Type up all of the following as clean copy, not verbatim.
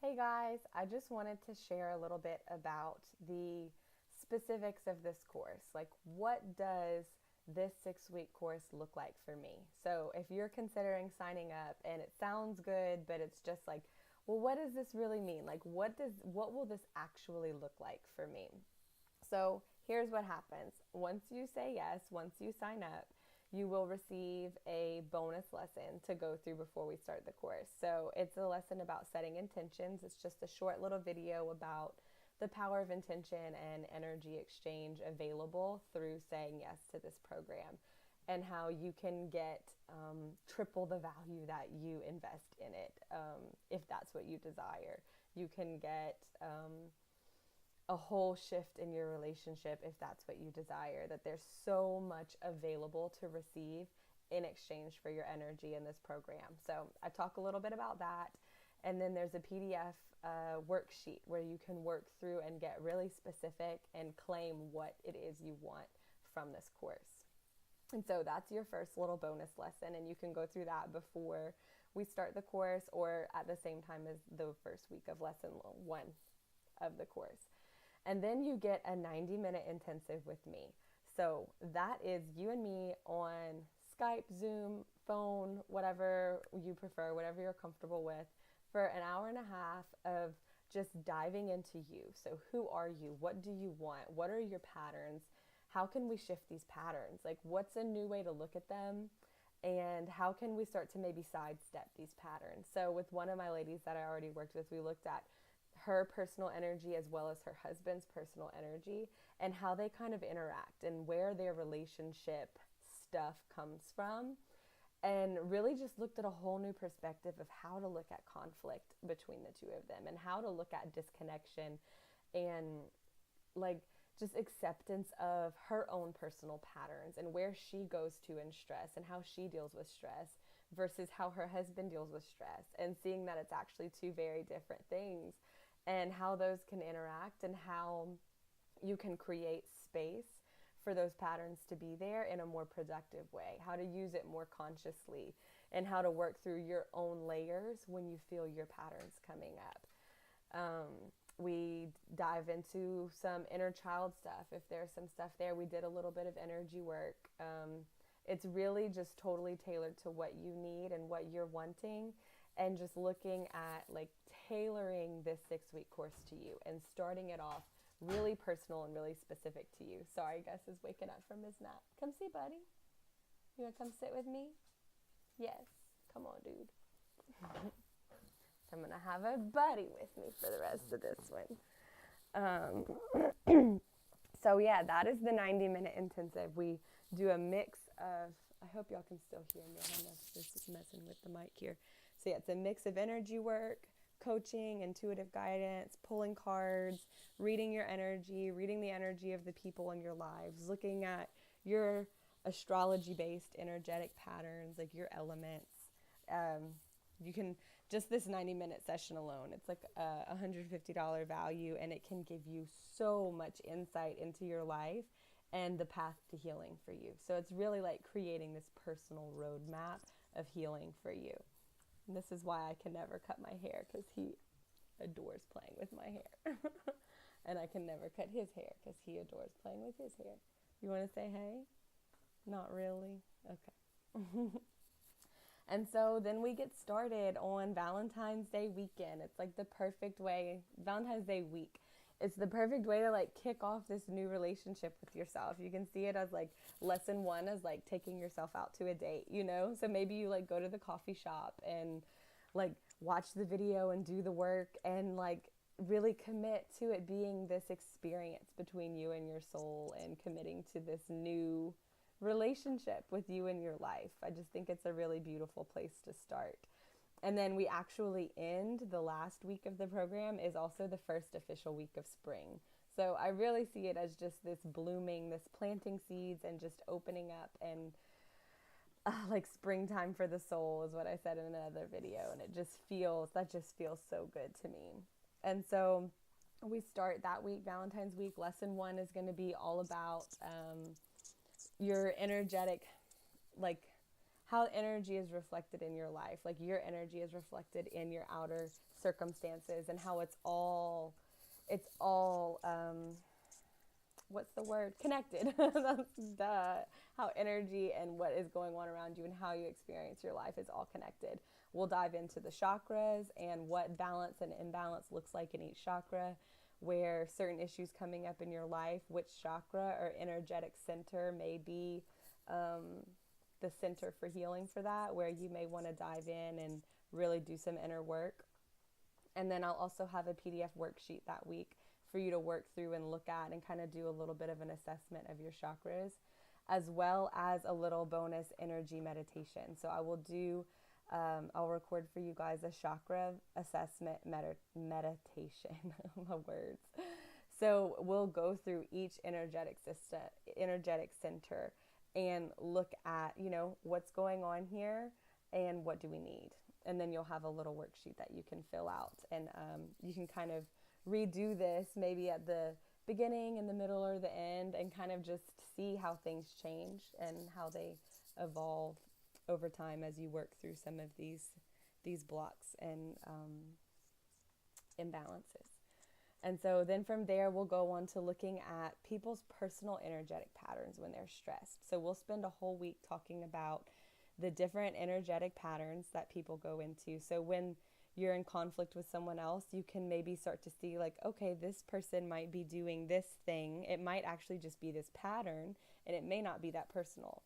Hey guys, I just wanted to share a little bit about the specifics of this course. Like, what does this 6 week course look like for me? So, if you're considering signing up and it sounds good, but it's just like, well, what does this really mean? Like, what will this actually look like for me? So here's what happens. Once you say yes, once you sign up, you will receive a bonus lesson to go through before we start the course. So it's a lesson about setting intentions. It's just a short little video about the power of intention and energy exchange available through saying yes to this program, and how you can get triple the value that you invest in it, if that's what you desire. You can get a whole shift in your relationship if that's what you desire. That there's so much available to receive in exchange for your energy in this program. So I talk a little bit about that. And then there's a PDF worksheet where you can work through and get really specific and claim what it is you want from this course. And so that's your first little bonus lesson, and you can go through that before we start the course or at the same time as the first week of lesson one of the course. And then you get a 90-minute intensive with me. So that is you and me on Skype, Zoom, phone, whatever you prefer, whatever you're comfortable with, for an hour and a half of just diving into you. So who are you? What do you want? What are your patterns? How can we shift these patterns? Like, what's a new way to look at them? And how can we start to maybe sidestep these patterns? So with one of my ladies that I already worked with, we looked at her personal energy as well as her husband's personal energy and how they kind of interact and where their relationship stuff comes from, and really just looked at a whole new perspective of how to look at conflict between the two of them and how to look at disconnection and like just acceptance of her own personal patterns and where she goes to in stress and how she deals with stress versus how her husband deals with stress, and seeing that it's actually two very different things and how those can interact and how you can create space for those patterns to be there in a more productive way, how to use it more consciously, and how to work through your own layers when you feel your patterns coming up. We dive into some inner child stuff. If there's some stuff there, we did a little bit of energy work. It's really just totally tailored to what you need and what you're wanting, and just looking at like tailoring this 6 week course to you and starting it off really personal and really specific to you. Sorry, Gus is waking up from his nap. Come see, buddy. You want to come sit with me? Yes. Come on, dude. So I'm going to have a buddy with me for the rest of this one. So yeah, that is the 90-minute intensive. We do a mix of, I hope y'all can still hear me. I don't know if this is messing with the mic here. So yeah, it's a mix of energy work, coaching, intuitive guidance, pulling cards, reading your energy, reading the energy of the people in your lives, looking at your astrology-based energetic patterns, like your elements. You can, just this 90-minute session alone, it's like a $150 value, and it can give you so much insight into your life and the path to healing for you. So it's really like creating this personal roadmap of healing for you. And this is why I can never cut my hair, because he adores playing with my hair. And I can never cut his hair because he adores playing with his hair. You want to say hey? Not really? Okay. And so then we get started on Valentine's Day weekend. It's like the perfect way, Valentine's Day week. It's the perfect way to like kick off this new relationship with yourself. You can see it as like lesson one as like taking yourself out to a date, you know? So maybe you like go to the coffee shop and like watch the video and do the work and like really commit to it being this experience between you and your soul, and committing to this new relationship with you in your life. I just think it's a really beautiful place to start. And then we actually end the last week of the program is also the first official week of spring. So I really see it as just this blooming, this planting seeds and just opening up, and like springtime for the soul is what I said in another video. And that just feels so good to me. And so we start that week, Valentine's week. Lesson one is going to be all about your energetic, like how energy is reflected in your life. Like your energy is reflected in your outer circumstances, and how it's all what's the word? Connected. Duh. How energy and what is going on around you and how you experience your life is all connected. We'll dive into the chakras and what balance and imbalance looks like in each chakra, where certain issues coming up in your life, which chakra or energetic center may be the center for healing for that, where you may want to dive in and really do some inner work. And then I'll also have a PDF worksheet that week for you to work through and look at and kind of do a little bit of an assessment of your chakras, as well as a little bonus energy meditation. So I will do, I'll record for you guys a chakra assessment meditation, my words. So we'll go through each energetic center and look at, what's going on here and what do we need. And then you'll have a little worksheet that you can fill out, and you can kind of redo this maybe at the beginning, in the middle, or the end, and kind of just see how things change and how they evolve over time as you work through some of these blocks and imbalances. And so then from there, we'll go on to looking at people's personal energetic patterns when they're stressed. So we'll spend a whole week talking about the different energetic patterns that people go into. So when you're in conflict with someone else, you can maybe start to see like, okay, this person might be doing this thing. It might actually just be this pattern, and it may not be that personal.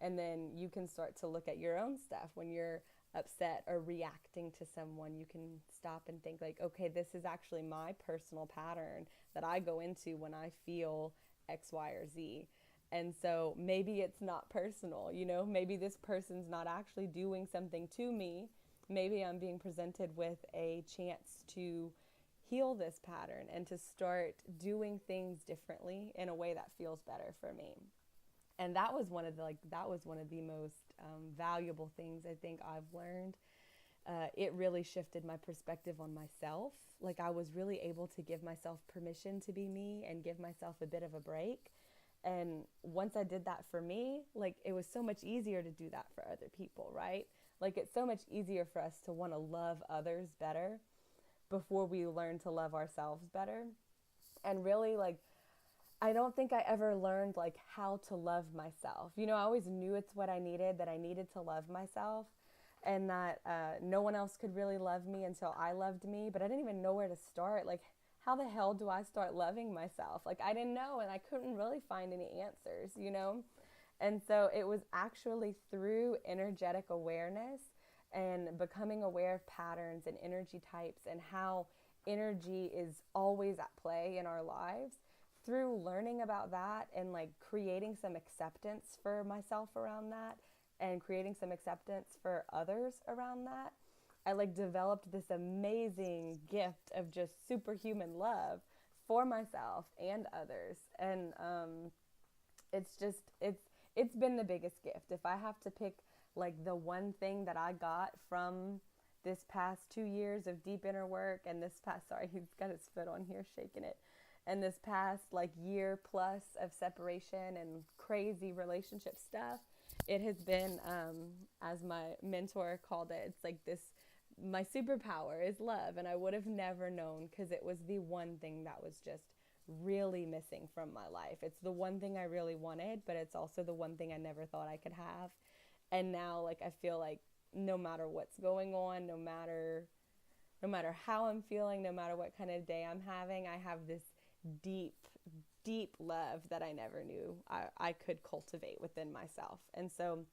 And then you can start to look at your own stuff when you're upset or reacting to someone. You can stop and think like, okay, this is actually my personal pattern that I go into when I feel X, Y, or Z. And so maybe it's not personal, maybe this person's not actually doing something to me. Maybe I'm being presented with a chance to heal this pattern and to start doing things differently in a way that feels better for me. And that was one of the most valuable things I think I've learned. It really shifted my perspective on myself. Like I was really able to give myself permission to be me and give myself a bit of a break. And once I did that for me, like it was so much easier to do that for other people, right? Like it's so much easier for us to want to love others better before we learn to love ourselves better. And really, like, I don't think I ever learned like how to love myself. I always knew it's what I needed, that I needed to love myself, and that no one else could really love me until I loved me. But I didn't even know where to start. Like, how the hell do I start loving myself? Like, I didn't know, and I couldn't really find any answers, And so it was actually through energetic awareness and becoming aware of patterns and energy types and how energy is always at play in our lives. Through learning about that and like creating some acceptance for myself around that and creating some acceptance for others around that, I like developed this amazing gift of just superhuman love for myself and others. And it's been the biggest gift. If I have to pick like the one thing that I got from this past 2 years of deep inner work and this past, sorry, he's got his foot on here shaking it, and this past like year plus of separation and crazy relationship stuff, it has been, as my mentor called it, it's like this, my superpower is love. And I would have never known, because it was the one thing that was just really missing from my life. It's the one thing I really wanted, but it's also the one thing I never thought I could have. And now like I feel like no matter what's going on, no matter how I'm feeling, no matter what kind of day I'm having, I have this deep, deep love that I never knew I could cultivate within myself. And so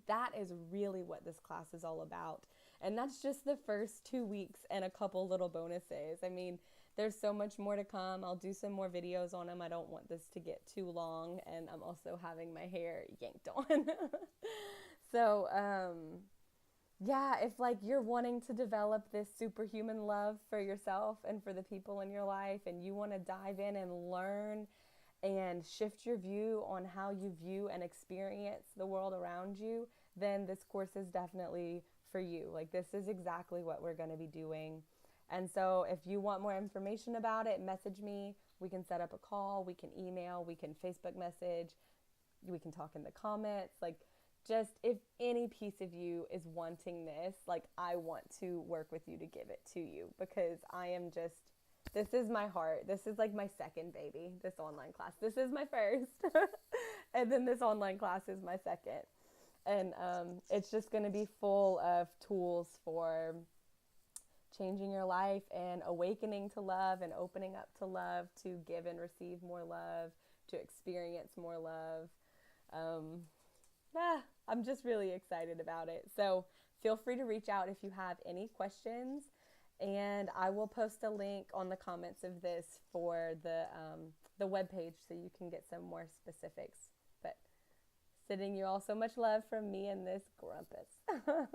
that is really what this class is all about. And that's just the first 2 weeks and a couple little bonuses. I mean, there's so much more to come. I'll do some more videos on them. I don't want this to get too long, and I'm also having my hair yanked on. So, yeah, if like you're wanting to develop this superhuman love for yourself and for the people in your life, and you want to dive in and learn and shift your view on how you view and experience the world around you, then this course is definitely for you. Like this is exactly what we're going to be doing. And so if you want more information about it, message me. We can set up a call, we can email, we can Facebook message, we can talk in the comments. Like just if any piece of you is wanting this, like I want to work with you to give it to you, because I am just, this is my heart. This is like my second baby, this online class. This is my first. And then this online class is my second. And it's just going to be full of tools for changing your life and awakening to love and opening up to love, to give and receive more love, to experience more love. I'm just really excited about it. So feel free to reach out if you have any questions, and I will post a link on the comments of this for the webpage so you can get some more specifics. But sending you all so much love from me and this grumpus.